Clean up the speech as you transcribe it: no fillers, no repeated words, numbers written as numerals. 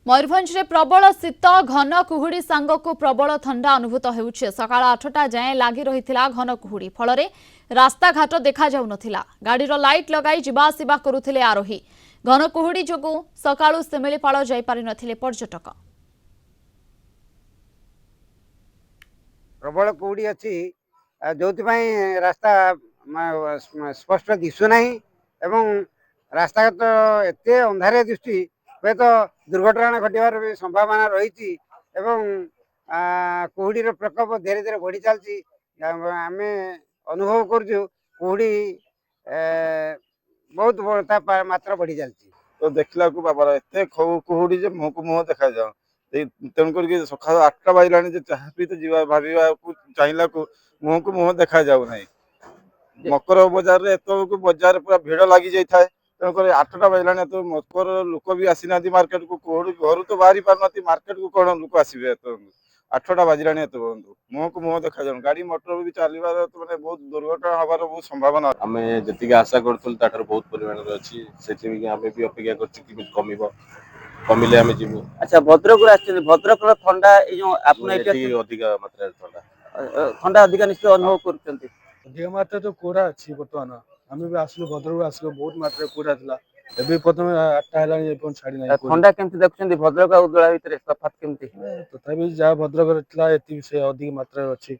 मयूरभंज में प्रबल शीत घन कुहुड़ी सांगक प्रबल ठंडा अनुभूत होउछे। सकाळ 8टा जाए लगी रही घन कुहुड़ी फल रास्ता घाट देखा जाउ नथिला। गाड़ी लाइट लगाई जिबासिबा करुथिले आरोही। घन कुहुड़ी जोगु सकाळु सिमिलीपाल जाई पारि नथिले पर्यटक। प्रबल कुहुड़ी अच्छी जो रास्ता स्पष्ट दिशुना एवं रास्ता तो एत अंधारे दृष्टि हे तो दुर्घटना घटार भी संभावना रही। कुहुड़ीर प्रकोप धीरे धीरे बढ़ी चलती आम अनुभव कुहुड़ी बहुत मात्रा बढ़ी चलती। तो देखला बाबा एत कुहुड़ी मुह को मुह देखा जाओ तेणुक सका 8टा बाजला चाह पी तो भाव चाहिए मुह को मुह देखा जाऊ ना। मकर बजार एत बजार पूरा भिड़ लगी जाए तेणुक 8टा बाजला तो मकर लोक भी आसी ना मार्केट को घर तो बाहरी पार मार्केट को कौन लोक आसवे 8टा बाजला मुह को मुह देखा जाऊ गाड़ी मोटर भी चलवार तो मैंने बहुत दुर्घटना हबार बहुत संभावना। आम जी आशा करूँ बहुत परिमाण अच्छी से आम भी अपेक्षा कर कम कमिले आम जीवु। अच्छा भद्रक भद्रक ठंडा अधिक मात्रा ठंडा अधिक निश्चय अनुभव कर अधिक मात्रा तो कोरा अच्छी बर्तमान आम भी आसलु भद्रक आसलु बहुत मात्रा कोरा था एबे प्रथम 8टा है छाड़ी ना। ठंडा केमती देखुं भद्रक और उदला भितर तफात केमती तथापि जहाँ भद्रक से अधिक मात्रा अच्छी।